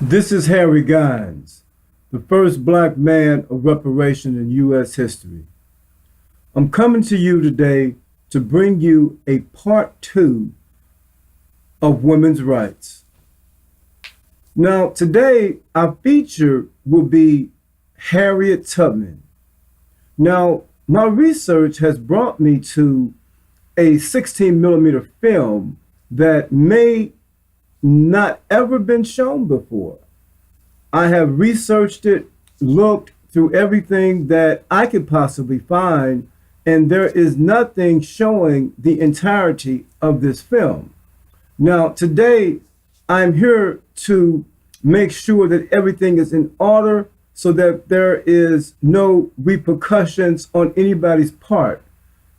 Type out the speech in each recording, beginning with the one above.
This is Harry Gines, the first black man of reparation in U.S. history. I'm coming to you today to bring you a part two of women's rights. Now, today, our feature will be Harriet Tubman. Now, my research has brought me to a 16 millimeter film that may not ever been shown before. I have researched it, looked through everything that I could possibly find, and there is nothing showing the entirety of this film. Now, today, I'm here to make sure that everything is in order so that there is no repercussions on anybody's part.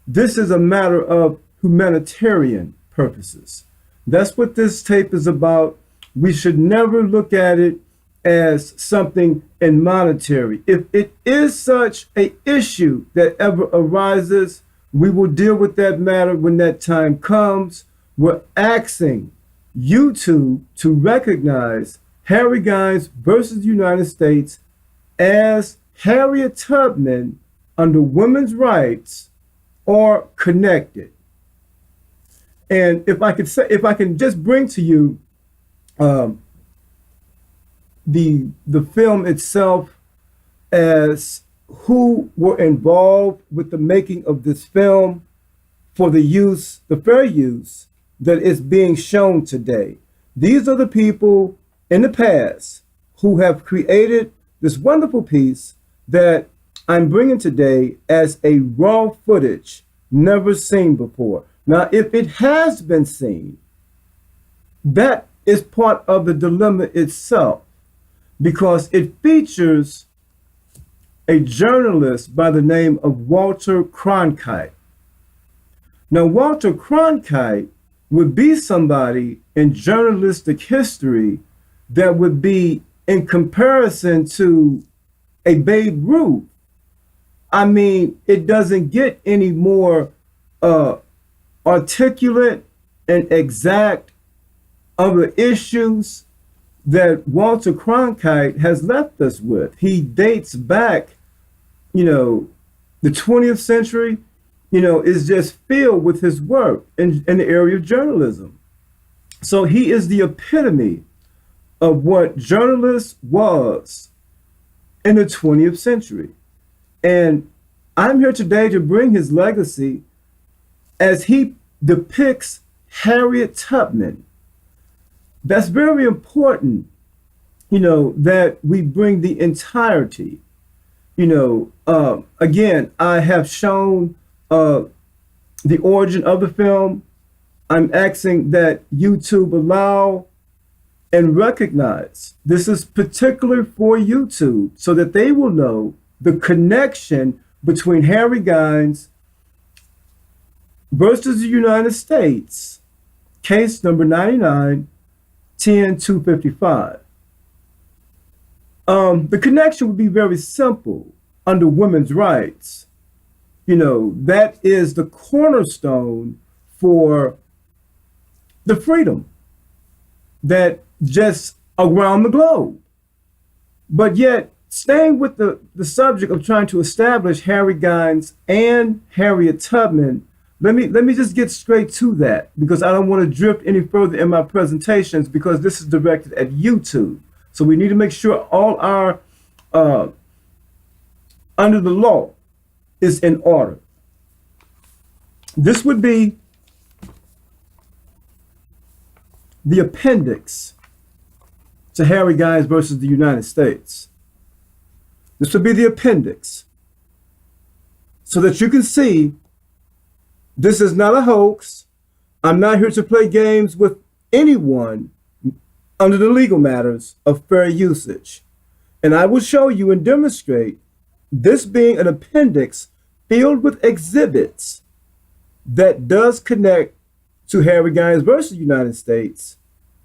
This is a matter of humanitarian purposes. That's what this tape is about. We should never look at it as something in monetary. If it is such an issue that ever arises, we will deal with that matter when that time comes. We're asking YouTube to recognize Harry Gines versus the United States as Harriet Tubman under women's rights or connected. And if I can just bring to you the film itself as who were involved with the making of this film for the fair use that is being shown today. These are the people in the past who have created this wonderful piece that I'm bringing today as a raw footage never seen before. Now, if it has been seen, that is part of the dilemma itself, because it features a journalist by the name of Walter Cronkite. Now, Walter Cronkite would be somebody in journalistic history that would be in comparison to a Babe Ruth. I mean, it doesn't get any more articulate and exact other issues that Walter Cronkite has left us with. He dates back, the 20th century, is just filled with his work in the area of journalism. So he is the epitome of what journalist was in the 20th century. And I'm here today to bring his legacy as he depicts Harriet Tubman. That's very important, that we bring the entirety. Again, I have shown the origin of the film. I'm asking that YouTube allow and recognize this is particular for YouTube so that they will know the connection between Harry Gines versus the United States, case number 99-10-255. The connection would be very simple under women's rights. That is the cornerstone for the freedom that just around the globe. But yet, staying with the subject of trying to establish Harry Gines and Harriet Tubman, let me just get straight to that, because I don't want to drift any further in my presentations, because this is directed at YouTube. So we need to make sure all our under the law is in order. This would be the appendix to Harry Gines versus the United States. This would be the appendix, so that you can see this is not a hoax. I'm not here to play games with anyone under the legal matters of fair usage. And I will show you and demonstrate this being an appendix filled with exhibits that does connect to Harry Gines versus the United States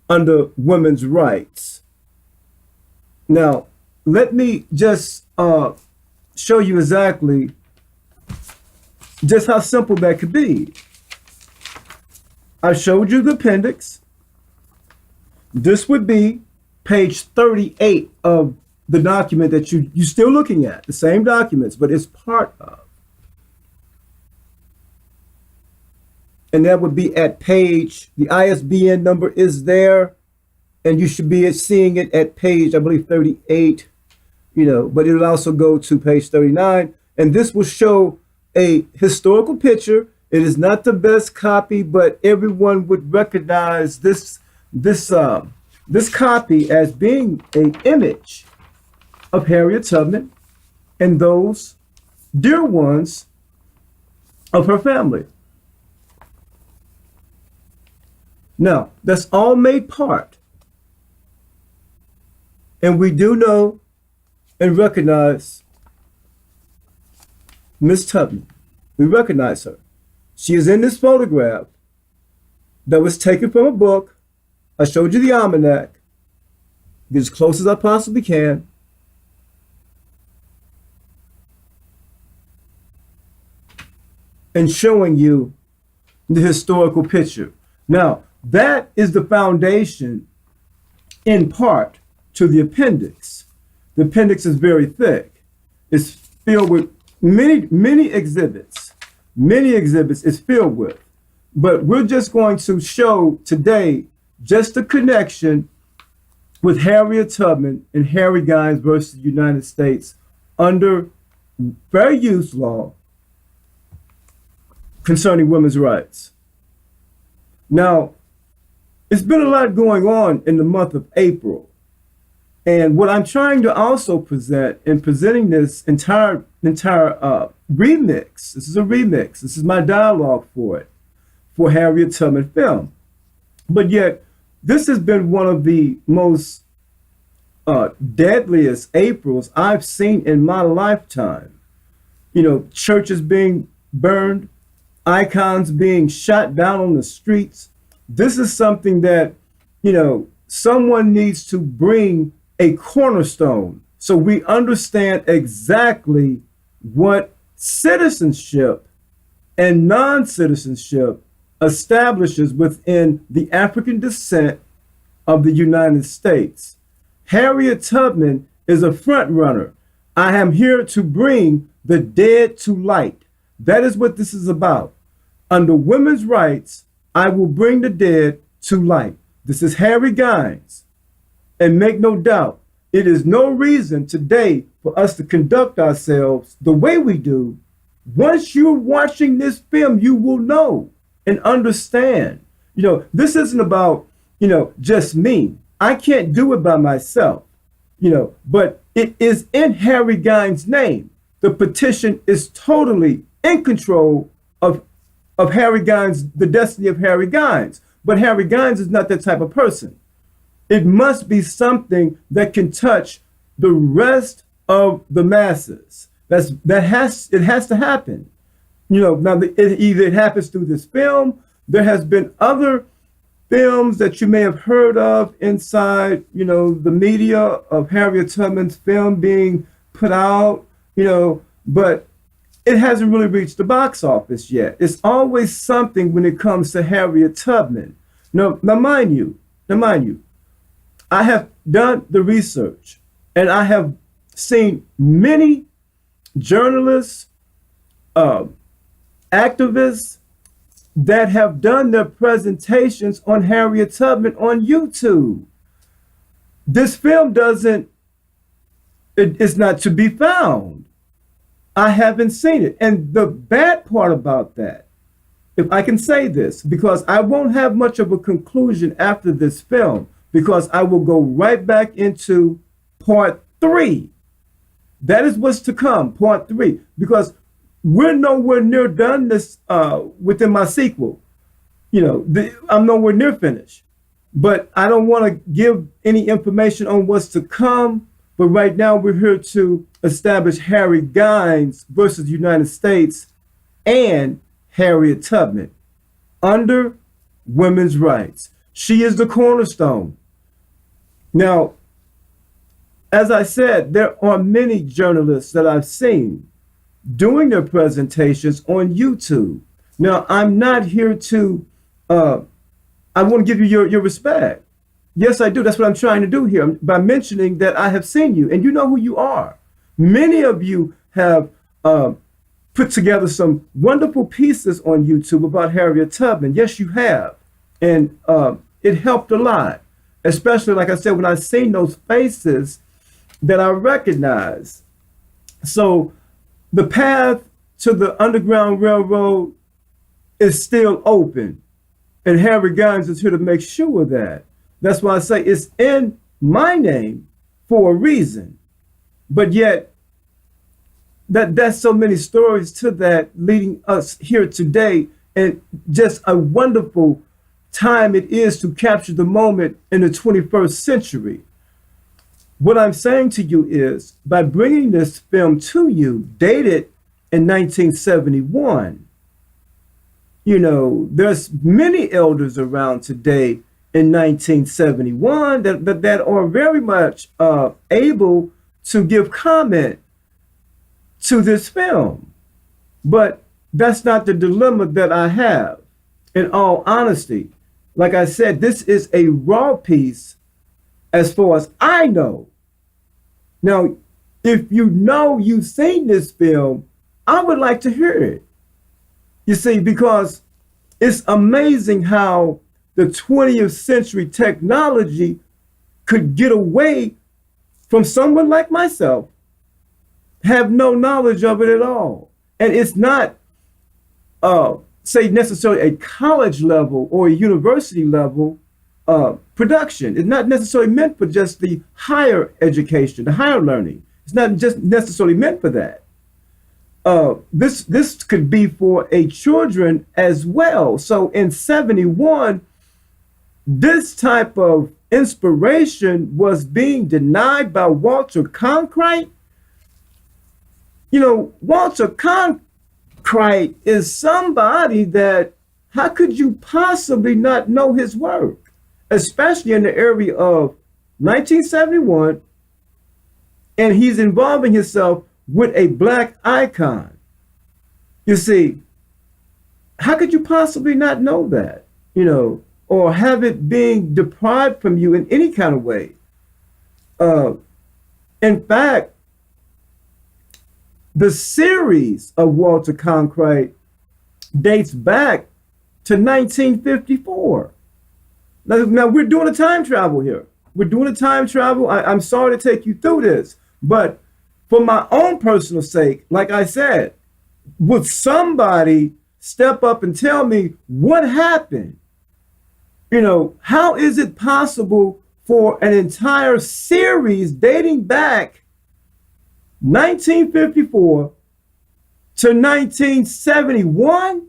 under women's rights. Now, let me just show you exactly just how simple that could be. I showed you the appendix. This would be page 38 of the document that you're still looking at, the same documents, but it's part of. And that would be at page, the ISBN number is there, and you should be seeing it at page, I believe, 38, but it'll also go to page 39. And this will show a historical picture. It is not the best copy, but everyone would recognize this copy as being an image of Harriet Tubman and those dear ones of her family. Now, that's all made part. And we do know and recognize Miss Tubman. We recognize her. She is in this photograph that was taken from a book. I showed you the almanac. Get as close as I possibly can. And showing you the historical picture. Now, that is the foundation, in part, to the appendix. The appendix is very thick. It's filled with many exhibits. Many exhibits it's filled with. But we're just going to show today just the connection with Harriet Tubman and Harry Gines versus the United States under fair use law concerning women's rights. Now, it's been a lot going on in the month of April. And what I'm trying to also present in presenting this entire remix, this is a remix, this is my dialogue for it, for Harriet Tubman film. But yet, this has been one of the most deadliest Aprils I've seen in my lifetime. Churches being burned, icons being shot down on the streets. This is something that, someone needs to bring a cornerstone so we understand exactly what citizenship and non-citizenship establishes within the African descent of the United States. Harriet Tubman is a front runner. I am here to bring the dead to light. That is what this is about. Under women's rights, I will bring the dead to light. This is Harry Gines. And make no doubt, it is no reason today for us to conduct ourselves the way we do. Once you're watching this film, you will know and understand. This isn't about, just me. I can't do it by myself, but it is in Harry Gines' name. The petition is totally in control of Harry Gines, the destiny of Harry Gines. But Harry Gines is not that type of person. It must be something that can touch the rest of the masses. It has to happen. Now either it happens through this film. There has been other films that you may have heard of inside, the media of Harriet Tubman's film being put out, but it hasn't really reached the box office yet. It's always something when it comes to Harriet Tubman. Now mind you, I have done the research and I have seen many journalists, activists that have done their presentations on Harriet Tubman on YouTube. This film it's not to be found. I haven't seen it. And the bad part about that, if I can say this, because I won't have much of a conclusion after this film, because I will go right back into part 3. That is what's to come, part 3, because we're nowhere near done this within my sequel. I'm nowhere near finished, but I don't want to give any information on what's to come. But right now we're here to establish Harry Gines versus the United States and Harriet Tubman under women's rights. She is the cornerstone. Now, as I said, there are many journalists that I've seen doing their presentations on YouTube. Now, I'm not here to, I want to give you your respect. Yes, I do. That's what I'm trying to do here by mentioning that I have seen you and you know who you are. Many of you have put together some wonderful pieces on YouTube about Harriet Tubman. Yes, you have. And it helped a lot, especially, like I said, when I seen those faces that I recognize. So the path to the Underground Railroad is still open. And Harry Guns is here to make sure of that. That's why I say it's in my name for a reason. But yet, that's so many stories to that leading us here today. And just a wonderful time it is to capture the moment in the 21st century. What I'm saying to you is, by bringing this film to you, dated in 1971, you know, there's many elders around today in 1971 that are very much able to give comment to this film. But that's not the dilemma that I have, in all honesty. Like I said, this is a raw piece as far as I know. Now, if you know you've seen this film, I would like to hear it. You see, because it's amazing how the 20th century technology could get away from someone like myself, have no knowledge of it at all. And it's not, say, necessarily a college level or a university level production. It's not necessarily meant for just the higher education, the higher learning. It's not just necessarily meant for that. This could be for a children as well. So in 71, this type of inspiration was being denied by Walter Cronkite. You know, Walter Cronkite is somebody that, how could you possibly not know his work, especially in the area of 1971, and he's involving himself with a black icon. You see, how could you possibly not know that, you know, or have it being deprived from you in any kind of way? In fact, the series of Walter Cronkite dates back to 1954. Now we're doing a time travel here. We're doing a time travel. I'm sorry to take you through this, but for my own personal sake, like I said, would somebody step up and tell me what happened? You know, how is it possible for an entire series dating back 1954 to 1971?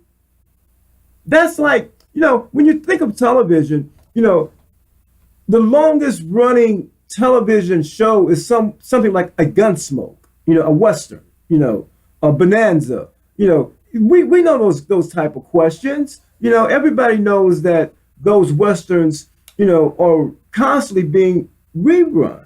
That's like, you know, when you think of television, you know, the longest running television show is something like a Gunsmoke, you know, a Western, you know, a Bonanza. You know, we know those type of questions. You know, everybody knows that those Westerns, you know, are constantly being rerun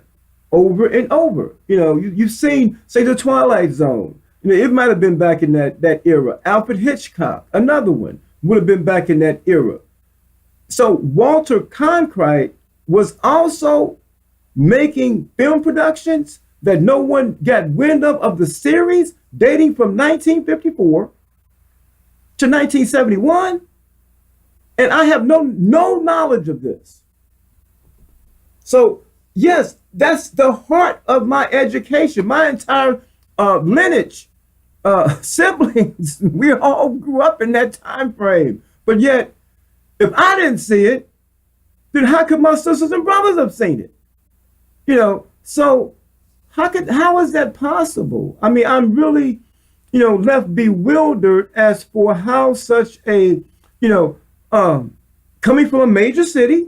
over and over. You know, you've seen, say, The Twilight Zone. You know, it might have been back in that era. Alfred Hitchcock, another one, would have been back in that era. So Walter Cronkite was also making film productions that no one got wind of the series dating from 1954 to 1971. And I have no knowledge of this. So yes, that's the heart of my education. My entire lineage, siblings, we all grew up in that time frame. But yet, if I didn't see it, then how could my sisters and brothers have seen it? You know, so how is that possible? I mean, I'm really, you know, left bewildered as for how such a, you know, coming from a major city,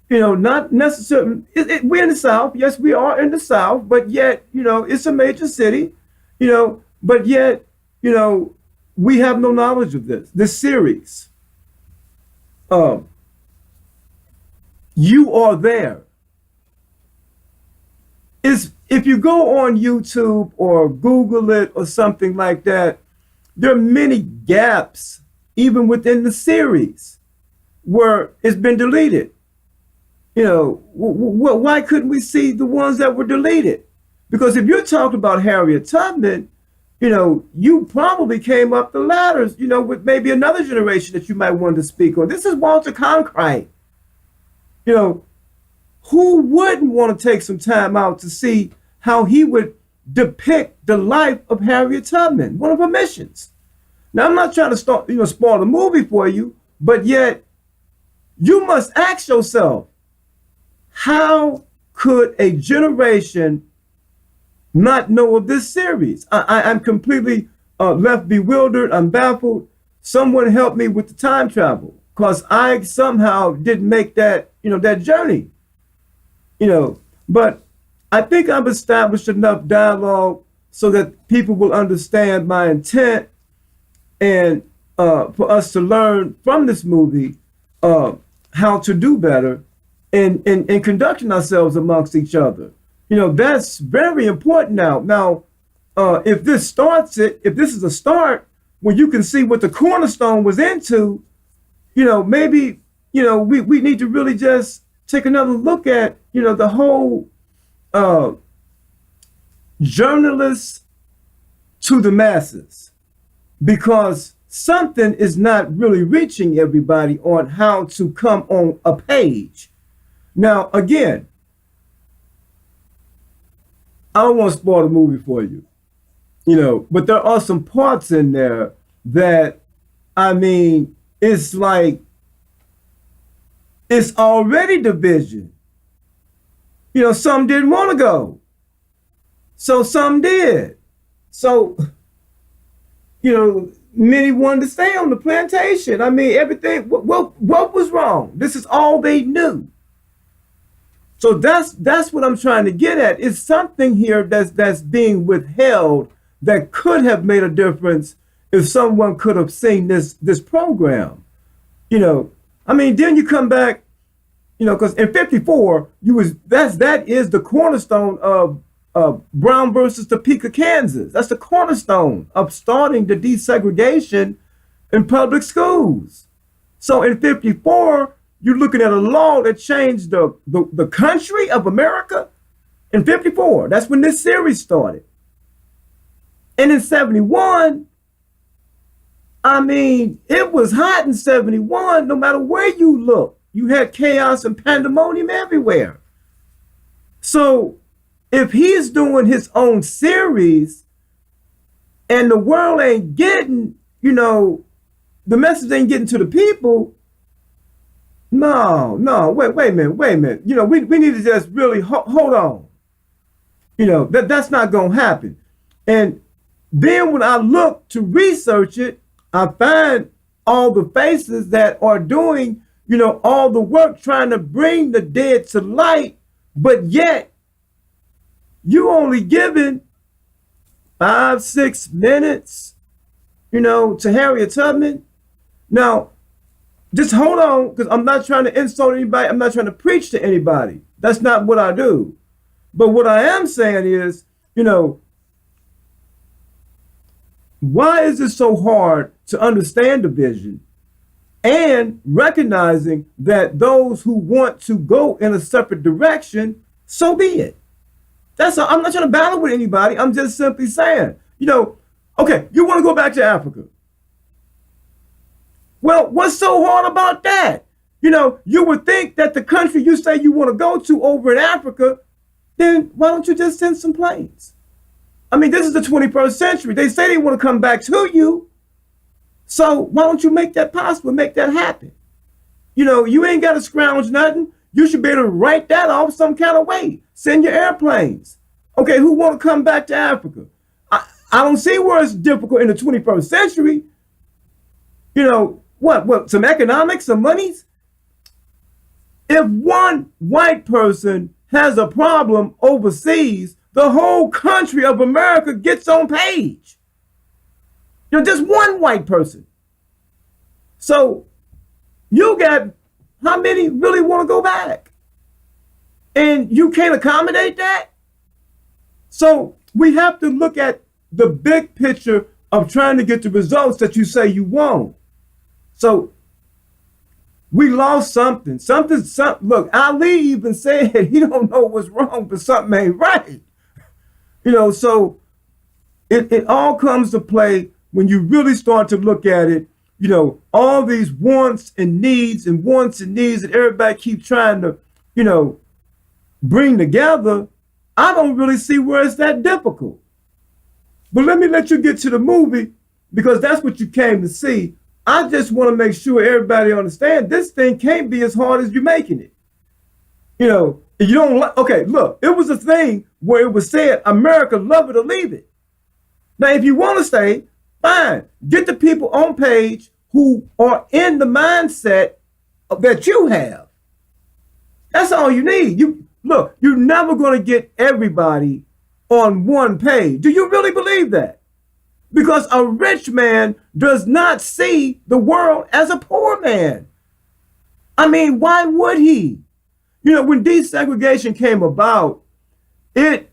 you know, not necessarily, we're in the South. Yes, we are in the South, but yet, you know, it's a major city, you know, but yet, you know, we have no knowledge of this series. You are there. If you go on YouTube or Google it or something like that, there are many gaps even within the series where it's been deleted. You know, why couldn't we see the ones that were deleted? Because if you're talking about Harriet Tubman, you know, you probably came up the ladders, you know, with maybe another generation that you might want to speak on. This is Walter Cronkite. You know, who wouldn't want to take some time out to see how he would depict the life of Harriet Tubman, one of her missions? Now, I'm not trying to start, you know, spoil the movie for you, but yet you must ask yourself, how could a generation not know of this series? I'm completely left bewildered. I'm baffled. Someone help me with the time travel, because I somehow didn't make that, you know, that journey. You know, but I think I've established enough dialogue so that people will understand my intent, and for us to learn from this movie how to do better in conducting ourselves amongst each other. You know, that's very important now. Now, if this starts it, if this is a start, when you can see what the cornerstone was into, you know, maybe, you know, we need to really just take another look at, you know, the whole journalists to the masses, because something is not really reaching everybody on how to come on a page. Now, again, I don't want to spoil the movie for you, you know, but there are some parts in there that, I mean, it's like, it's already division. You know, some didn't want to go, so some did. So, you know, many wanted to stay on the plantation. I mean, everything, what was wrong? This is all they knew. So that's what I'm trying to get at. It's something here that's being withheld that could have made a difference if someone could have seen this program. You know, I mean, then you come back, you know, because in '54 that is the cornerstone of Brown versus Topeka, Kansas. That's the cornerstone of starting the desegregation in public schools. So in '54, you're looking at a law that changed the country of America in '54. That's when this series started. And in '71, I mean, it was hot in '71. No matter where you look, you had chaos and pandemonium everywhere. So if he's doing his own series and the world ain't getting, you know, the message ain't getting to the people, no, wait a minute. You know, we need to just really hold on. You know, that's not going to happen. And then when I look to research it, I find all the faces that are doing, you know, all the work trying to bring the dead to light, but yet you only giving 5-6 minutes, you know, to Harriet Tubman. Now, just hold on, because I'm not trying to insult anybody. I'm not trying to preach to anybody. That's not what I do. But what I am saying is, you know, why is it so hard to understand the vision and recognizing that those who want to go in a separate direction, so be it? That's all. I'm not trying to battle with anybody. I'm just simply saying, you know, okay, you want to go back to Africa. Well, what's so hard about that? You know, you would think that the country you say you want to go to over in Africa, then why don't you just send some planes? I mean, this is the 21st century. They say they want to come back to you. So why don't you make that possible, make that happen? You know, you ain't got to scrounge nothing. You should be able to write that off some kind of way. Send your airplanes. Okay, who want to come back to Africa? I don't see where it's difficult in the 21st century. You know, what, some economics, some monies? If one white person has a problem overseas, the whole country of America gets on page. You know, just one white person. So you got how many really want to go back? And you can't accommodate that? So we have to look at the big picture of trying to get the results that you say you want. So We lost something. Something. Look, Ali even said he don't know what's wrong, but something ain't right. So it all comes to play when you really start to look at it. All these wants and needs that everybody keep trying to, bring together. I don't really see where it's that difficult. But let me let you get to the movie, because that's what you came to see. I just want to make sure everybody understands this thing can't be as hard as you're making it. If you don't like, okay, look, it was a thing where it was said, America, love it or leave it. Now, if you want to stay, fine. Get the people on page who are in the mindset that you have. That's all you need. Look, you're never going to get everybody on one page. Do you really believe that? Because a rich man does not see the world as a poor man. I mean, why would he? When desegregation came about, it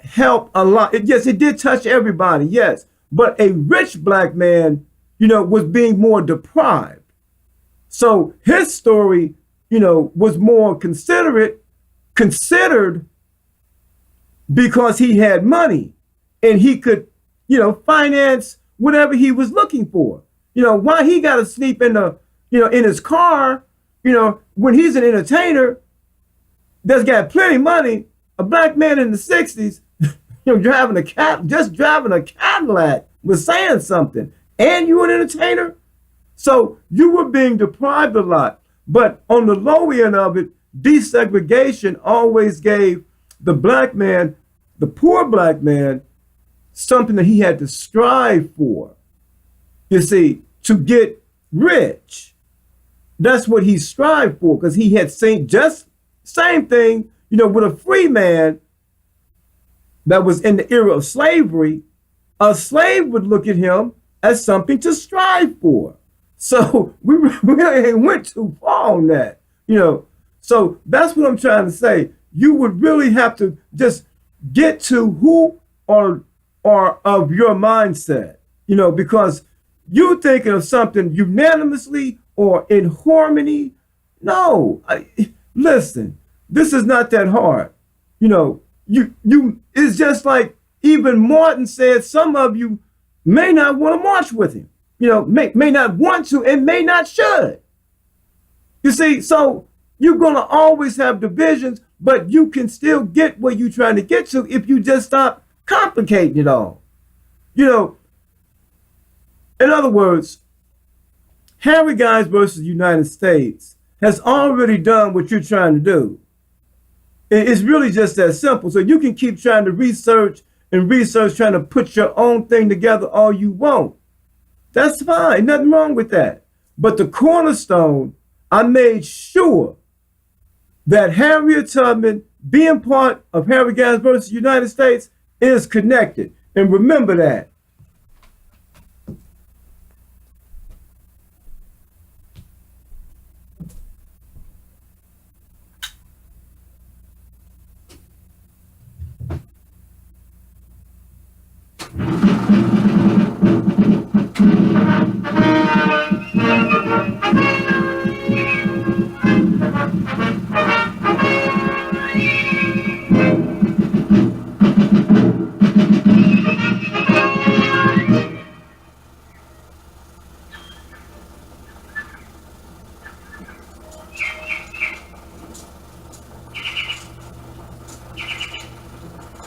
helped a lot. Yes, it did touch everybody, yes. But a rich black man, was being more deprived. So his story, was more considered because he had money and he could, finance whatever he was looking for. Why he got to sleep in in his car, when he's an entertainer that's got plenty of money, a black man in the 60s, driving a Cadillac was saying something. And you an entertainer? So you were being deprived a lot. But on the low end of it, desegregation always gave the black man, the poor black man, something that he had to strive for. You see, to get rich. That's what he strived for, because he had seen just same thing, with a free man that was in the era of slavery. A slave would look at him as something to strive for. So we really went too far on that, So that's what I'm trying to say. You would really have to just get to who are of your mindset, because you're thinking of something unanimously or in harmony. No, listen, this is not that hard. It's just like even Martin said, some of you may not want to march with him, may not want to and may not should. You see, so you're going to always have divisions, but you can still get where you're trying to get to if you just stop complicating it all. In other words, Harry Guys versus United States has already done what you're trying to do. It's really just that simple. So you can keep trying to research, trying to put your own thing together all you want. That's fine, nothing wrong with that. But the cornerstone, I made sure that Harriet Tubman, being part of Harry Guys versus United States, is connected. And remember that.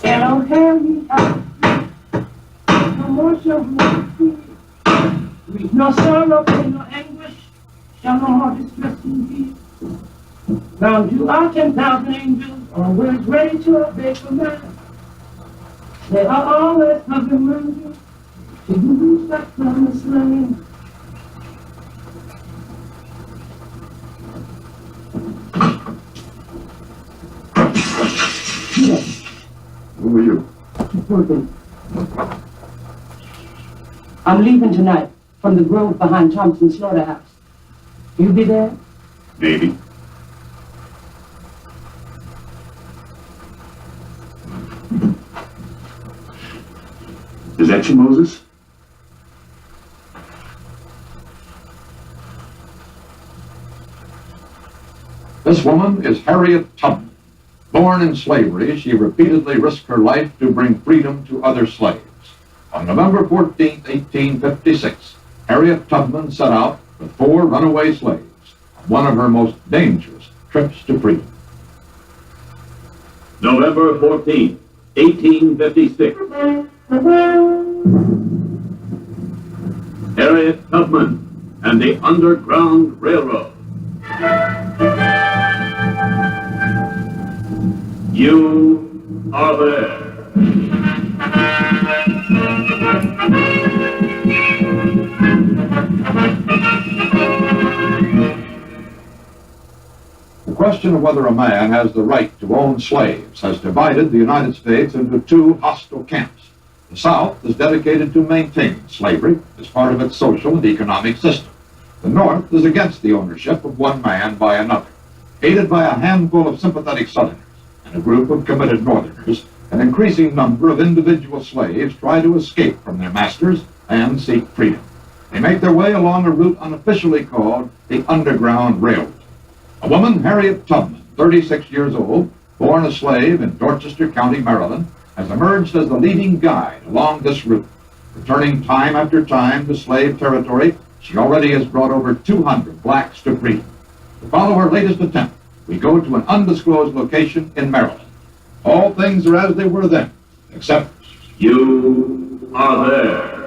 Hello, Harry, no more shall weep, no sorrow, pain, nor anguish, shall no more distress and fear. Round you are 10,000 angels, always ready to obey command. They are always hovering around you, till you reach that promised land. Who are you? I'm leaving tonight from the grove behind Thompson's slaughterhouse. You be there? Maybe. Is that you, Moses? This woman is Harriet Tubman. Born in slavery, she repeatedly risked her life to bring freedom to other slaves. On November 14, 1856, Harriet Tubman set out with 4 runaway slaves on one of her most dangerous trips to freedom. November 14, 1856. Harriet Tubman and the Underground Railroad. You are there. The question of whether a man has the right to own slaves has divided the United States into 2 hostile camps. The South is dedicated to maintaining slavery as part of its social and economic system. The North is against the ownership of one man by another. Aided by a handful of sympathetic Southerners and a group of committed Northerners, an increasing number of individual slaves try to escape from their masters and seek freedom. They make their way along a route unofficially called the Underground Railroad. A woman, Harriet Tubman, 36 years old, born a slave in Dorchester County, Maryland, has emerged as the leading guide along this route. Returning time after time to slave territory, she already has brought over 200 blacks to freedom. To follow her latest attempt, we go to an undisclosed location in Maryland. All things are as they were then, except You are there.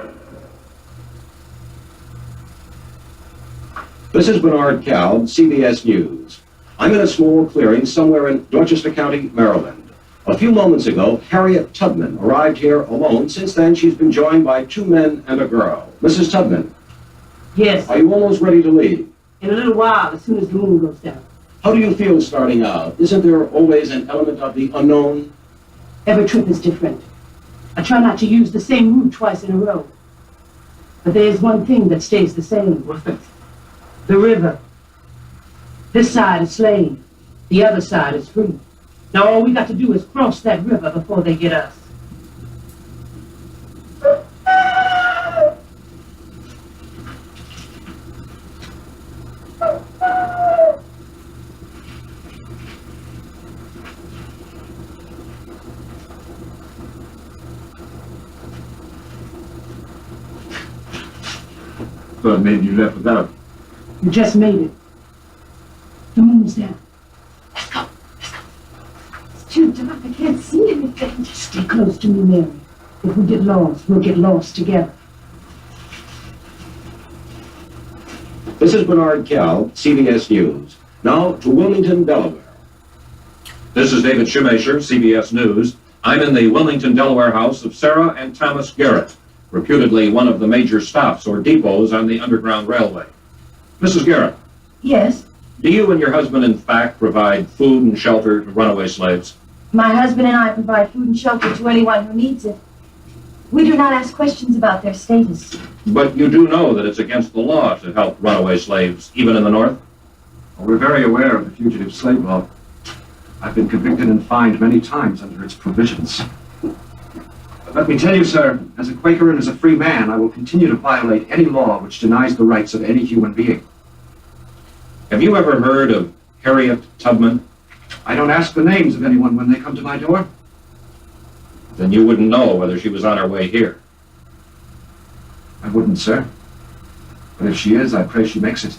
This is Bernard Calb, CBS News. I'm in a small clearing somewhere in Dorchester County, Maryland. A few moments ago, Harriet Tubman arrived here alone. Since then, she's been joined by 2 men and a girl. Mrs. Tubman, Yes, are you almost ready to leave? in a little while, as soon as the moon goes down. How do you feel starting out? Isn't there always an element of the unknown? Every trip is different. I try not to use the same route twice in a row. But there is one thing that stays the same. The river. This side is slave. The other side is free. Now all we got to do is cross that river before they get us. Thought maybe you left without. You just made it. The moon's down. Let's go. Let's go. It's too dark. I can't see anything. Just stay close to me, Mary. If we get lost, we'll get lost together. This is Bernard Calb, CBS News. Now to Wilmington, Delaware. This is David Shumacher, CBS News. I'm in the Wilmington, Delaware house of Sarah and Thomas Garrett, reputedly one of the major stops or depots on the Underground Railway. Mrs. Garrett, Yes, do you and your husband, in fact, provide food and shelter to runaway slaves? My husband and I provide food and shelter to anyone who needs it. We do not ask questions about their status. But you do know that it's against the law to help runaway slaves, even in the North? Well, we're very aware of the fugitive slave law. I've been convicted and fined many times under its provisions. But let me tell you, sir, as a Quaker and as a free man, I will continue to violate any law which denies the rights of any human being. Have you ever heard of Harriet Tubman? I don't ask the names of anyone when they come to my door. Then you wouldn't know whether she was on her way here. I wouldn't, sir. But if she is, I pray she makes it.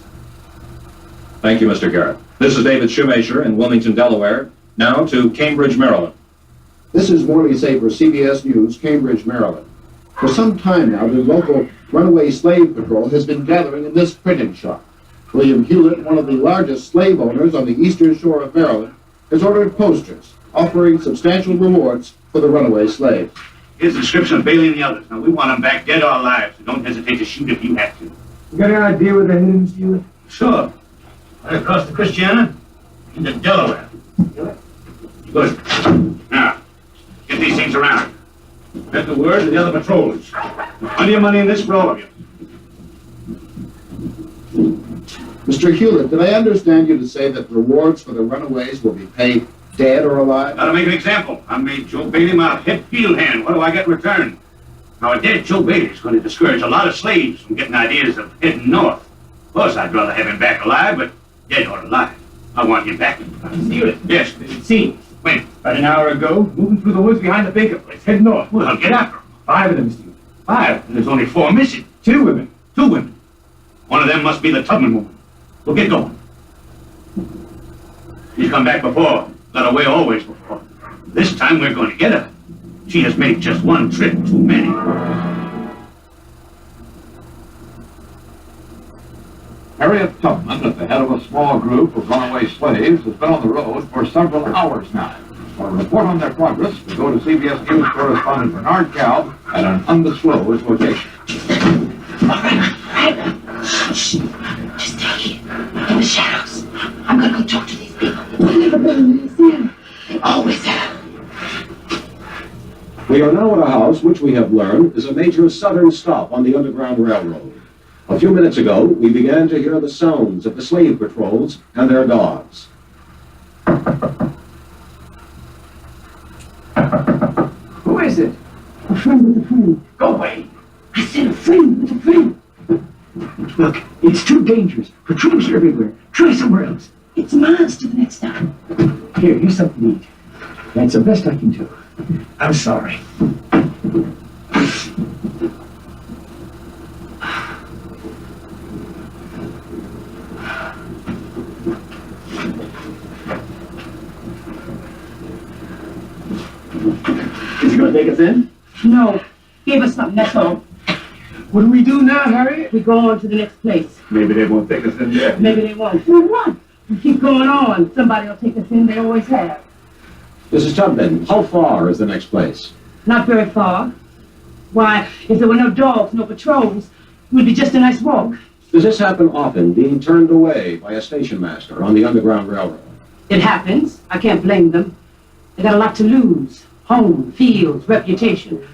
Thank you, Mr. Garrett. This is David Shumacher in Wilmington, Delaware. Now to Cambridge, Maryland. This is Morley Safer, CBS News, Cambridge, Maryland. For some time now, the local runaway slave patrol has been gathering in this printing shop. William Hewlett, one of the largest slave owners on the eastern shore of Maryland, has ordered posters offering substantial rewards for the runaway slaves. Here's a description of Bailey and the others. Now, we want them back dead or alive, so don't hesitate to shoot if you have to. You got any idea where they're headed, Mr. Hewlett? Sure. Right across the Christiana into Delaware. Good. Now, get these things around. Get the word to the other patrols. Plenty of money in this for all of you. Mr. Hewlett, did I understand you to say that rewards for the runaways will be paid dead or alive? Gotta make an example. I made Joe Bailey my head field hand. What do I get in return? Now, a dead Joe Bailey's going to discourage a lot of slaves from getting ideas of heading north. Of course, I'd rather have him back alive, but dead or alive. I want you back. Serious? Yes. It seems. When? About an hour ago, moving through the woods behind the baker place. Head north. Well, get after them. 5 of them, Mr. Hughes. 5. And there's only 4 missing. 2 women. 2 women. One of them must be the Tubman woman. We'll get going. She's come back before. Got away always before. This time we're going to get her. She has made just one trip too many. Harriet Tubman, at the head of a small group of runaway slaves, has been on the road for several hours now. For a report on their progress, we go to CBS News correspondent Bernard Kalb at an undisclosed location. All right. Shh. Just stay here, in the shadows. I'm gonna go talk to these people. They've never been in the museum. They always have. We are now at a house which we have learned is a major southern stop on the Underground Railroad. A few minutes ago, we began to hear the sounds of the slave patrols and their dogs. Who is it? A friend with a friend. Go away. I said a friend with a friend. Look, it's too dangerous. Patrols are everywhere. Try somewhere else. It's miles to the next stop. Here's something to eat. That's the best I can do. I'm sorry. Is he going to take us in? No. Give us something, that's all. What do we do now, Harriet? We go on to the next place. Maybe they won't take us in yet. Maybe they won't. For what? We keep going on. Somebody will take us in. They always have. Mrs. Tubman, how far is the next place? Not very far. Why, if there were no dogs, no patrols, it would be just a nice walk. Does this happen often, being turned away by a station master on the Underground Railroad? It happens. I can't blame them. They got a lot to lose. Home, fields, reputation.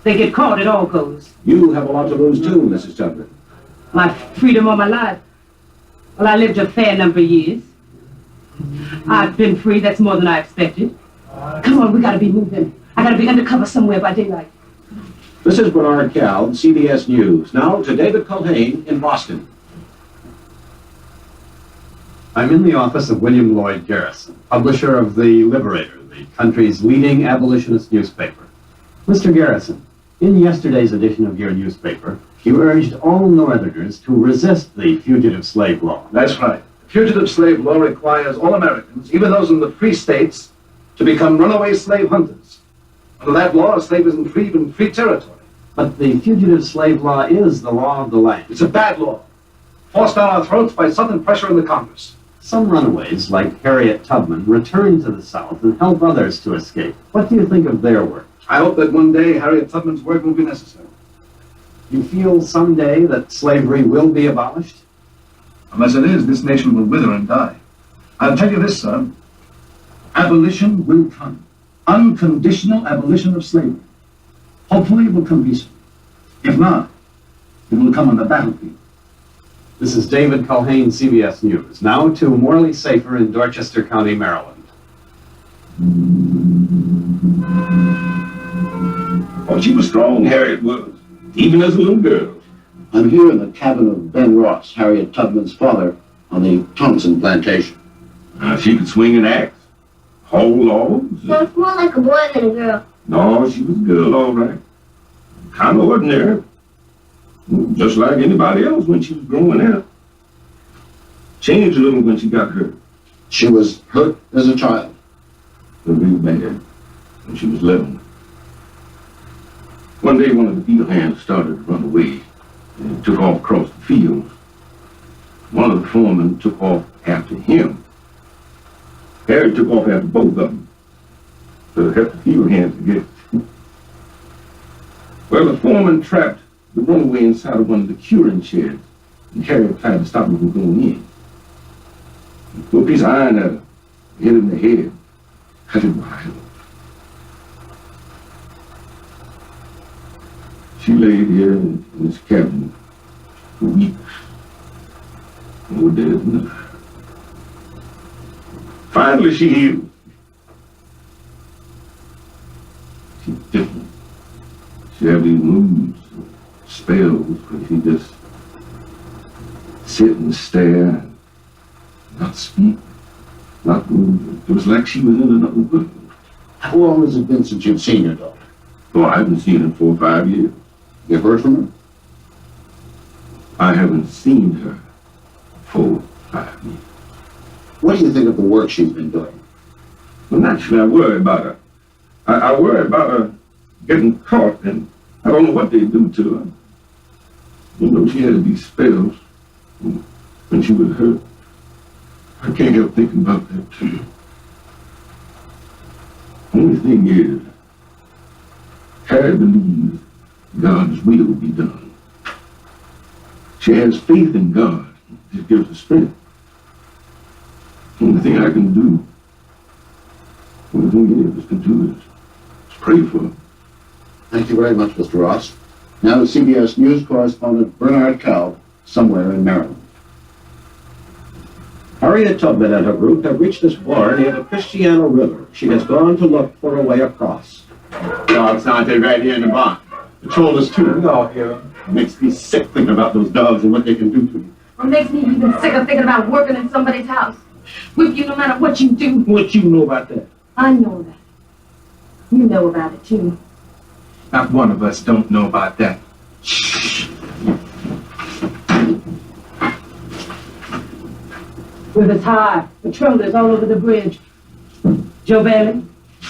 They get caught, it all goes. You have a lot to lose too, Mrs. Tubman. My freedom all my life. Well, I lived a fair number of years. I've been free, that's more than I expected. Come on, we gotta be moving. I gotta be undercover somewhere by daylight. This is Bernard Kalb, CBS News. Now to David Culhane in Boston. I'm in the office of William Lloyd Garrison, publisher of The Liberator, the country's leading abolitionist newspaper. Mr. Garrison, in yesterday's edition of your newspaper, you urged all Northerners to resist the fugitive slave law. That's right. The fugitive slave law requires all Americans, even those in the free states, to become runaway slave hunters. Under that law, a slave isn't free even in free territory. But the fugitive slave law is the law of the land. It's a bad law, forced down our throats by Southern pressure in the Congress. Some runaways, like Harriet Tubman, return to the South and help others to escape. What do you think of their work? I hope that one day Harriet Tubman's work will be necessary. You feel someday that slavery will be abolished? Unless it is, this nation will wither and die. I'll tell you this, sir. Abolition will come. Unconditional abolition of slavery. Hopefully it will come peacefully. If not, it will come on the battlefield. This is David Culhane, CBS News. Now to Morley Safer in Dorchester County, Maryland. Oh, she was strong, Harriet was, even as a little girl. I'm here in the cabin of Ben Ross, Harriet Tubman's father, on the Thompson plantation. She could swing an axe, haul logs. So it's more like a boy than a girl. No, she was a girl, all right. Kind of ordinary. Just like anybody else when she was growing up. Changed a little when she got hurt. She was hurt as a child. Real bad when she was 11. One day, one of the field hands started to run away and took off across the field. One of the foremen took off after him. Harry took off after both of them to help the field hands to get. Well, the foreman trapped the runaway inside of one of the curing sheds, and Harry tried to stop him from going in. He put a piece of iron at her, hit him in the head, cut it wide off. She laid here in this cabin for weeks. No dead enough. Finally, she healed. She's different. She had these moods, spells, where she just sit and stare and not speak. It was like she was in another world. How long has it been since you've seen your daughter? Oh, I haven't seen her in 4 or 5 years. You heard from her? I haven't seen her 4 or 5 years. What do you think of the work she's been doing? Well, naturally, I worry about her. I worry about her getting caught, and I don't know what they do to her. You know, she had these spells when she was hurt. I can't help thinking about that, too. Only thing is, Harriet believes God's will will be done. She has faith in God. It gives her strength. Only thing I can do, only thing any of us can do is pray for her. Thank you very much, Mr. Ross. Now to CBS News correspondent Bernard Cow, somewhere in Maryland. Harriet Tubman and her group have reached this bar near the Christiana River. She has gone to look for a way across. Dogs aren't they right here in the barn? Patrol us too. We all hear them. Makes me sick thinking about those dogs and what they can do to you. What makes me even sicker thinking about working in somebody's house. With you no matter what you do. What you know about that? I know that. You know about it too. Not one of us don't know about that. River's high. Patrollers all over the bridge. Joe Bailey,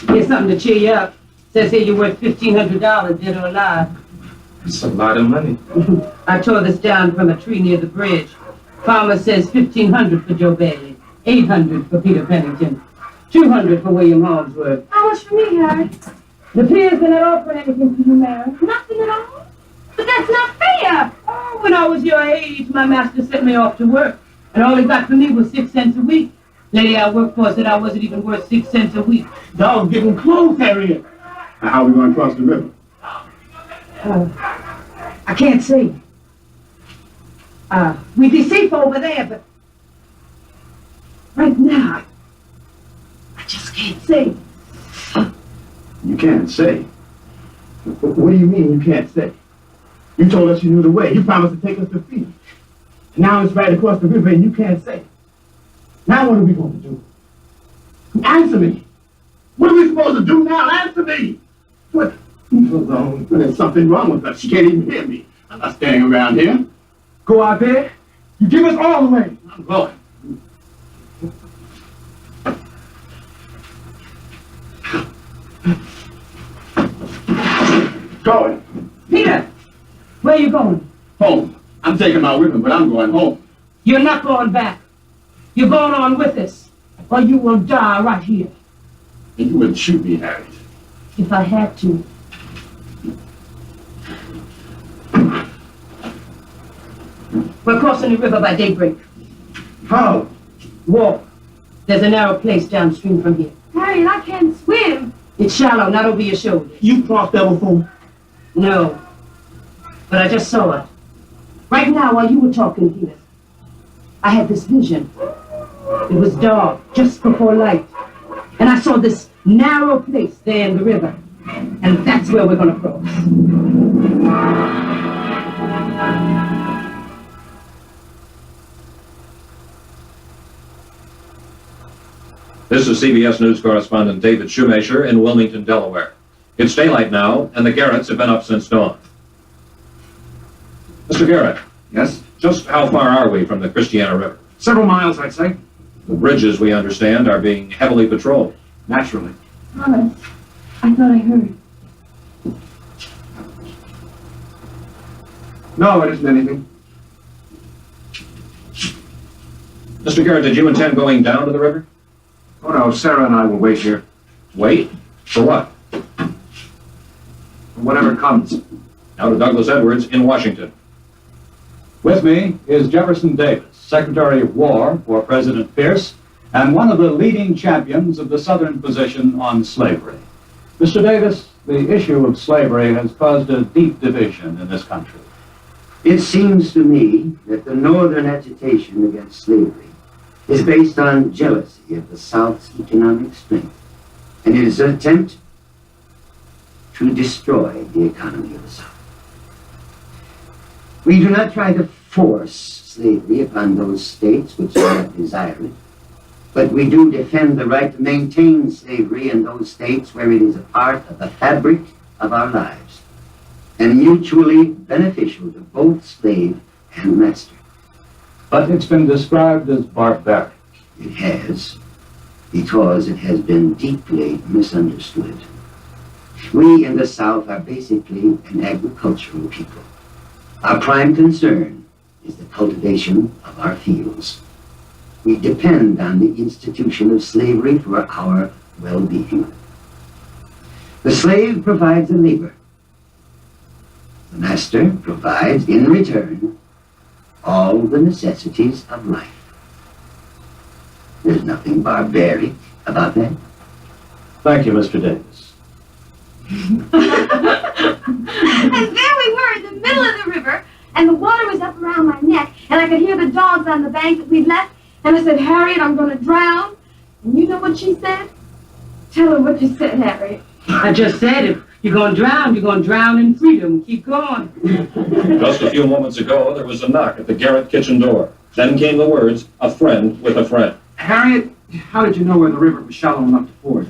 here's something to cheer you up. Says here you're worth $1,500, dead or alive. That's a lot of money. I tore this down from a tree near the bridge. Farmer says $1,500 for Joe Bailey, $800 for Peter Pennington, $200 for William Holmesworth. How much for me, Harry? The peers are not offering anything for you, Mary. Nothing at all? But that's not fair. Oh, when I was your age, my master sent me off to work, and all he got for me was 6 cents a week. Lady I worked for said I wasn't even worth 6 cents a week. Dog's getting close, Harriet. Now, how are we going to cross the river? I can't see. We'd be safe over there, but right now, I just can't see. You can't say. What do you mean you can't say? You told us you knew the way. You promised to take us to Phoenix. Now it's right across the river and you can't say. Now what are we going to do? Answer me. What are we supposed to do now? Answer me. What? Alone. There's something wrong with us. She can't even hear me. I'm not staying around here. Go out there. You give us all away. I'm going. Going. Peter, where are you going? Home. I'm taking my women, but I'm going home. You're not going back. You're going on with us, or you will die right here. And you wouldn't shoot me, Harriet. If I had to. We're crossing the river by daybreak. How? Walk. There's a narrow place downstream from here. Harriet, I can't swim. It's shallow, not over your shoulder. You crossed that before? No. But I just saw it. Right now, while you were talking, Peter, I had this vision. It was dark, just before light. And I saw this narrow place there in the river. And that's where we're going to cross. This is CBS News correspondent David Shoemaker in Wilmington, Delaware. It's daylight now, and the Garretts have been up since dawn. Mr. Garrett. Yes? Just how far are we from the Christiana River? Several miles, I'd say. The bridges, we understand, are being heavily patrolled. Naturally. Thomas, I thought I heard. No, it isn't anything. Mr. Garrett, did you intend going down to the river? Oh, no, Sarah and I will wait here. Wait? For what? For whatever comes. Now to Douglas Edwards in Washington. With me is Jefferson Davis, Secretary of War for President Pierce, and one of the leading champions of the Southern position on slavery. Mr. Davis, the issue of slavery has caused a deep division in this country. It seems to me that the Northern agitation against slavery is based on jealousy of the South's economic strength, and it is an attempt to destroy the economy of the South. We do not try to force slavery upon those states which do not desire it, But we do defend the right to maintain slavery in those states where it is a part of the fabric of our lives and mutually beneficial to both slave and master. But it's been described as barbaric. It has, because it has been deeply misunderstood. We in the South are basically an agricultural people. Our prime concern is the cultivation of our fields. We depend on the institution of slavery for our well-being. The slave provides a labor. The master provides, in return, all the necessities of life. There's nothing barbaric about that. Thank you, Mr. Davis. And there we were in the middle of the river, and the water was up around my neck, and I could hear the dogs on the bank that we'd left, and I said, "Harriet, I'm going to drown." And you know what she said? Tell her what you said, Harriet. I just said, if you're going to drown in freedom. Keep going. Just a few moments ago, there was a knock at the Garrett kitchen door. Then came the words, "A friend with a friend." Harriet, how did you know where the river was shallow enough to ford?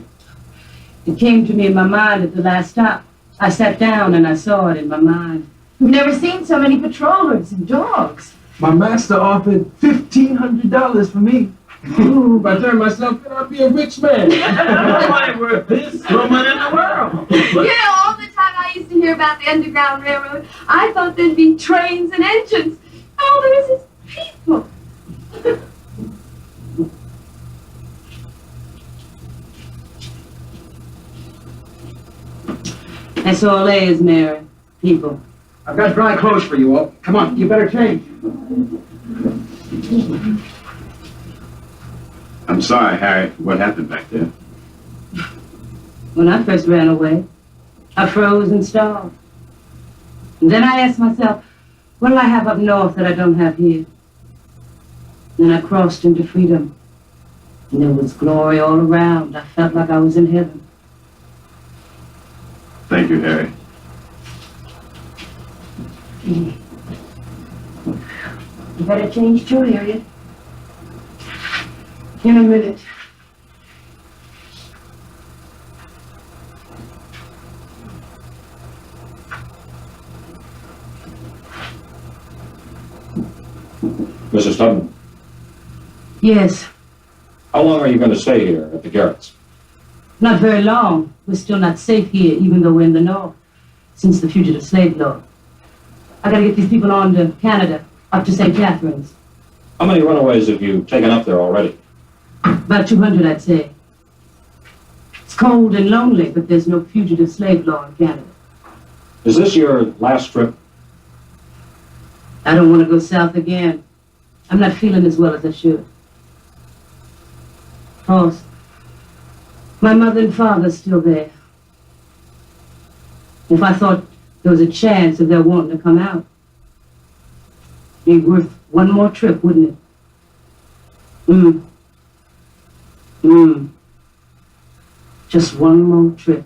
It came to me in my mind at the last stop. I sat down and I saw it in my mind. We've never seen so many patrollers and dogs. My master offered $1,500 for me. Ooh, if I turn myself in, I'll be a rich man. I'm worth this woman in the world. You know, all the time I used to hear about the Underground Railroad, I thought there'd be trains and engines. All there is people. That's all there is, Mary. People. I've got dry clothes for you all. Come on, you better change. I'm sorry, Harriet, for what happened back there. When I first ran away, I froze and starved. And then I asked myself, what do I have up north that I don't have here? Then I crossed into freedom. And there was glory all around. I felt like I was in heaven. Thank you, Harriet. You better change too, Harriet. In a minute. Mrs. Tubman, Yes, how long are you going to stay here at the Garretts? not very long. We're still not safe here, even though we're in the north, since the fugitive slave law. I gotta get these people on to Canada, up to St. Catharines. How many runaways have you taken up there already? About 200, I'd say. It's cold and lonely, but there's no fugitive slave law in Canada. Is this your last trip? I don't want to go south again. I'm not feeling as well as I should. Hoss, my mother and father are still there. If I thought there was a chance of their wanting to come out, it'd be worth one more trip, wouldn't it? Just one more trip.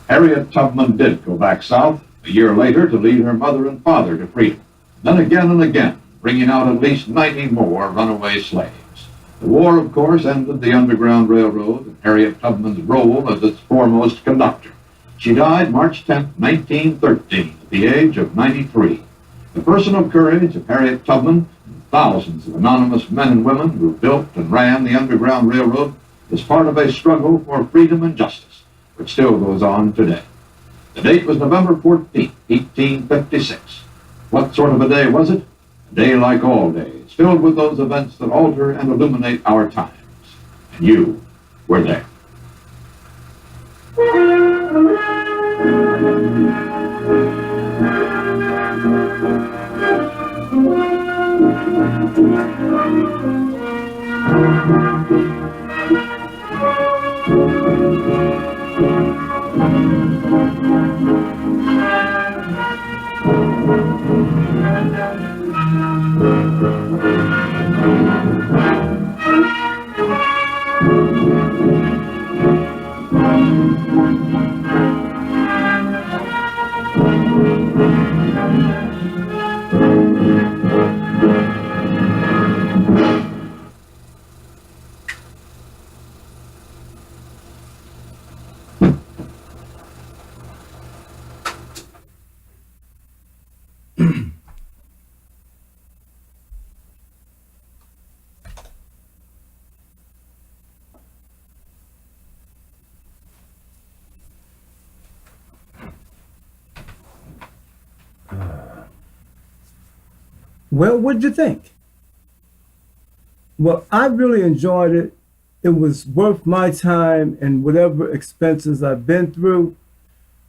Harriet Tubman did go back south a year later to lead her mother and father to freedom. Then again and again, bringing out at least 90 more runaway slaves. The war, of course, ended the Underground Railroad and Harriet Tubman's role as its foremost conductor. She died March 10, 1913, at the age of 93. The personal courage of Harriet Tubman and thousands of anonymous men and women who built and ran the Underground Railroad is part of a struggle for freedom and justice, which still goes on today. The date was November 14, 1856. What sort of a day was it? A day like all days, filled with those events that alter and illuminate our times. And you were there. Well, what'd you think? Well, I really enjoyed it. It was worth my time and whatever expenses I've been through.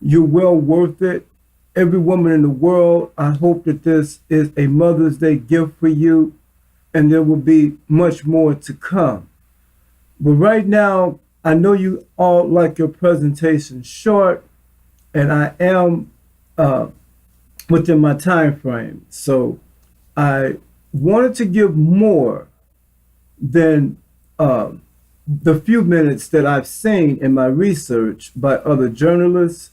You're well worth it. Every woman in the world, I hope that this is a Mother's Day gift for you, and there will be much more to come. But right now, I know you all like your presentation short, and I am within my time frame. So I wanted to give more than the few minutes that I've seen in my research by other journalists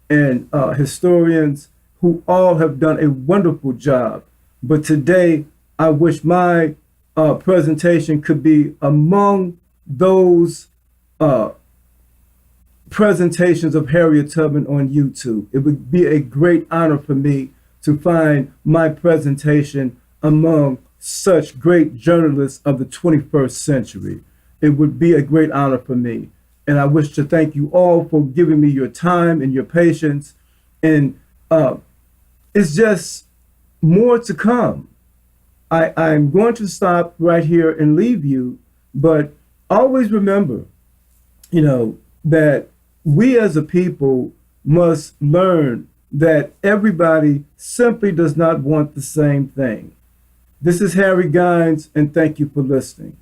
and historians who all have done a wonderful job. But today, I wish my presentation could be among those presentations of Harriet Tubman on YouTube. It would be a great honor for me to find my presentation among such great journalists of the 21st century. It would be a great honor for me. And I wish to thank you all for giving me your time and your patience. And it's just more to come. I'm going to stop right here and leave you, but always remember, that we as a people must learn that everybody simply does not want the same thing. This is Harry Gines, and thank you for listening.